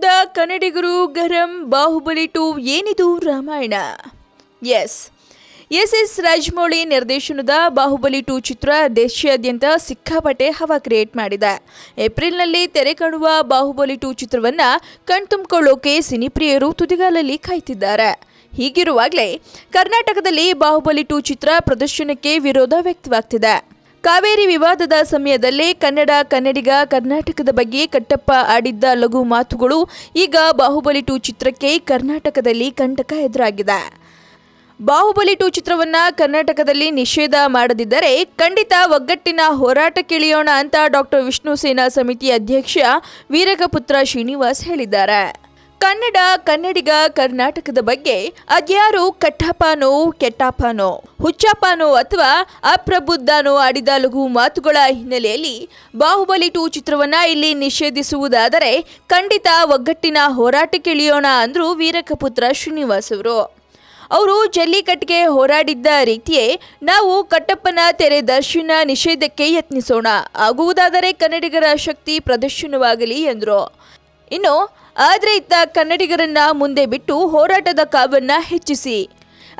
ರಾಮಾಯಣದ ಕನ್ನಡಿಗರು ಗರಂ ಬಾಹುಬಲಿ 2 ಏನಿದು ರಾಮಾಯಣ. ಎಸ್ ರಾಜಮೌಳಿ ನಿರ್ದೇಶನದ ಬಾಹುಬಲಿ 2 ಚಿತ್ರ ದೇಶಾದ್ಯಂತ ಸಿಕ್ಕಾಪಟ್ಟೆ ಹವಾ ಕ್ರಿಯೇಟ್ ಮಾಡಿದೆ. ಏಪ್ರಿಲ್ನಲ್ಲಿ ತೆರೆ ಕಾಣುವ ಬಾಹುಬಲಿ 2 ಚಿತ್ರವನ್ನ ಕಣ್ತುಂಬಿಕೊಳ್ಳೋಕೆ ಸಿನಿಪ್ರಿಯರು ತುದಿಗಾಲಲ್ಲಿ ಕಾಯ್ತಿದ್ದಾರೆ. ಹೀಗಿರುವಾಗಲೇ ಕರ್ನಾಟಕದಲ್ಲಿ ಬಾಹುಬಲಿ 2 ಚಿತ್ರ ಪ್ರದರ್ಶನಕ್ಕೆ ವಿರೋಧ ವ್ಯಕ್ತವಾಗ್ತಿದೆ. ಕಾವೇರಿ ವಿವಾದದ ಸಮಯದಲ್ಲೇ ಕನ್ನಡಿಗ ಕರ್ನಾಟಕದ ಬಗ್ಗೆ ಕಟ್ಟಪ್ಪ ಆಡಿದ್ದ ಲಘು ಮಾತುಗಳು ಈಗ ಬಾಹುಬಲಿ 2 ಚಿತ್ರಕ್ಕೆ ಕರ್ನಾಟಕದಲ್ಲಿ ಕಂಟಕ ಎದುರಾಗಿದೆ. ಬಾಹುಬಲಿ 2 ಚಿತ್ರವನ್ನ ಕರ್ನಾಟಕದಲ್ಲಿ ನಿಷೇಧ ಮಾಡದಿದ್ದರೆ ಖಂಡಿತ ಒಗ್ಗಟ್ಟಿನ ಹೋರಾಟಕ್ಕಿಳಿಯೋಣ ಅಂತ ಡಾಕ್ಟರ್ ವಿಷ್ಣು ಸೇನಾ ಸಮಿತಿ ಅಧ್ಯಕ್ಷ ವೀರಕಪುತ್ರ ಶ್ರೀನಿವಾಸ್ ಹೇಳಿದ್ದಾರೆ. ಕನ್ನಡಿಗ ಕರ್ನಾಟಕದ ಬಗ್ಗೆ ಅದ್ಯಾರು ಕಟ್ಟಪ್ಪನೋ ಕೆಟ್ಟಪ್ಪನೋ ಹುಚ್ಚಪ್ಪನೋ ಅಥವಾ ಅಪ್ರಬುದ್ಧನೋ ಆಡಿದ ಲಘು ಮಾತುಗಳ ಹಿನ್ನೆಲೆಯಲ್ಲಿ ಬಾಹುಬಲಿ 2 ಚಿತ್ರವನ್ನ ಇಲ್ಲಿ ನಿಷೇಧಿಸುವುದಾದರೆ ಖಂಡಿತ ಒಗ್ಗಟ್ಟಿನ ಹೋರಾಟಕ್ಕಿಳಿಯೋಣ ಅಂದ್ರು ವೀರಕಪುತ್ರ ಶ್ರೀನಿವಾಸ್ ಅವರು ಜಲ್ಲಿಕಟ್ಟಿಗೆ ಹೋರಾಡಿದ್ದ ರೀತಿಯೇ ನಾವು ಕಟ್ಟಪ್ಪನ ತೆರೆ ದರ್ಶನ ನಿಷೇಧಕ್ಕೆ ಯತ್ನಿಸೋಣ, ಆಗುವುದಾದರೆ ಕನ್ನಡಿಗರ ಶಕ್ತಿ ಪ್ರದರ್ಶನವಾಗಲಿ ಎಂದರು. ಇನ್ನು ಆದರೆ ಇತ್ತ ಕನ್ನಡಿಗರನ್ನ ಮುಂದೆ ಬಿಟ್ಟು ಹೋರಾಟದ ಕಾವನ್ನ ಹೆಚ್ಚಿಸಿ,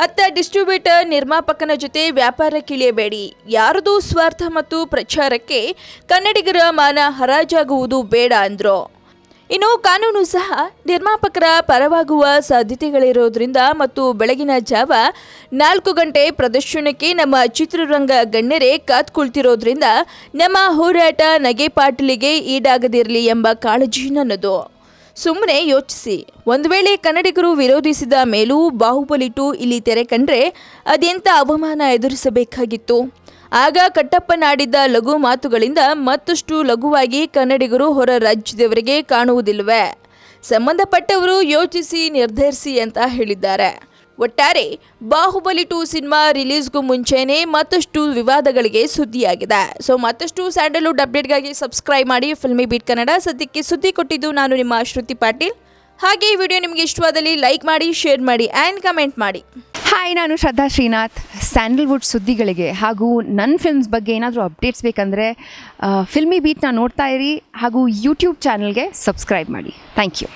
ಅತ್ತ ಡಿಸ್ಟ್ರಿಬ್ಯೂಟರ್ ನಿರ್ಮಾಪಕನ ಜೊತೆ ವ್ಯಾಪಾರಕ್ಕಿಳಿಯಬೇಡಿ, ಯಾರದೂ ಸ್ವಾರ್ಥ ಮತ್ತು ಪ್ರಚಾರಕ್ಕೆ ಕನ್ನಡಿಗರ ಮಾನ ಹರಾಜಾಗುವುದು ಬೇಡ ಅಂದರು. ಇನ್ನು ಕಾನೂನು ಸಹ ನಿರ್ಮಾಪಕರ ಪರವಾಗುವ ಸಾಧ್ಯತೆಗಳಿರೋದ್ರಿಂದ ಮತ್ತು ಬೆಳಗಿನ ಜಾವ 4 ಗಂಟೆ ಪ್ರದರ್ಶನಕ್ಕೆ ನಮ್ಮ ಚಿತ್ರರಂಗ ಗಣ್ಯರೇ ಕಾತ್ಕೊಳ್ತಿರೋದ್ರಿಂದ ನಮ್ಮ ಹೋರಾಟ ನಗೆಪಾಟಲಿಗೆ ಈಡಾಗದಿರಲಿ ಎಂಬ ಕಾಳಜಿ ನನ್ನದು. ಸುಮ್ಮನೆ ಯೋಚಿಸಿ, ಒಂದು ವೇಳೆ ಕನ್ನಡಿಗರು ವಿರೋಧಿಸಿದ ಮೇಲೂ ಬಾಹುಬಲಿ 2 ಇಲ್ಲಿ ತೆರೆ ಕಂಡ್ರೆ ಅದೆಂಥ ಅವಮಾನ ಎದುರಿಸಬೇಕಾಗಿತ್ತು. ಆಗ ಕಟ್ಟಪ್ಪನಾಡಿದ್ದ ಲಘು ಮಾತುಗಳಿಂದ ಮತ್ತಷ್ಟು ಲಘುವಾಗಿ ಕನ್ನಡಿಗರು ಹೊರ ರಾಜ್ಯದವರಿಗೆ ಕಾಣುವುದಿಲ್ಲವೇ? ಸಂಬಂಧಪಟ್ಟವರು ಯೋಚಿಸಿ ನಿರ್ಧರಿಸಿ ಅಂತ ಹೇಳಿದ್ದಾರೆ. ಒಟ್ಟಾರೆ ಬಾಹುಬಲಿ 2 ಸಿನಿಮಾ ರಿಲೀಸ್ಗೂ ಮುಂಚೆನೇ ಮತ್ತಷ್ಟು ವಿವಾದಗಳಿಗೆ ಸುದ್ದಿಯಾಗಿದೆ. ಮತ್ತಷ್ಟು ಸ್ಯಾಂಡಲ್ವುಡ್ ಅಪ್ಡೇಟ್ಗಾಗಿ ಸಬ್ಸ್ಕ್ರೈಬ್ ಮಾಡಿ ಫಿಲ್ಮಿ ಬೀಟ್ ಕನ್ನಡ. ಸದ್ಯಕ್ಕೆ ಸುದ್ದಿ ಕೊಟ್ಟಿದ್ದು ನಾನು ನಿಮ್ಮ ಶ್ರುತಿ ಪಾಟೀಲ್. ಹಾಗೆ ಈ ವಿಡಿಯೋ ನಿಮಗೆ ಇಷ್ಟವಾದಲ್ಲಿ ಲೈಕ್ ಮಾಡಿ, ಶೇರ್ ಮಾಡಿ ಆ್ಯಂಡ್ ಕಮೆಂಟ್ ಮಾಡಿ. ಹಾಯ್, ನಾನು ಶ್ರದ್ಧಾ ಶ್ರೀನಾಥ್. ಸ್ಯಾಂಡಲ್ವುಡ್ ಸುದ್ದಿಗಳಿಗೆ ಹಾಗೂ ನನ್ನ ಫಿಲ್ಮ್ಸ್ ಬಗ್ಗೆ ಏನಾದರೂ ಅಪ್ಡೇಟ್ಸ್ ಬೇಕಂದರೆ ಫಿಲ್ಮಿ ಬೀಟ್ನ ನೋಡ್ತಾ ಇರಿ ಹಾಗೂ ಯೂಟ್ಯೂಬ್ ಚಾನಲ್ಗೆ ಸಬ್ಸ್ಕ್ರೈಬ್ ಮಾಡಿ. Thank you.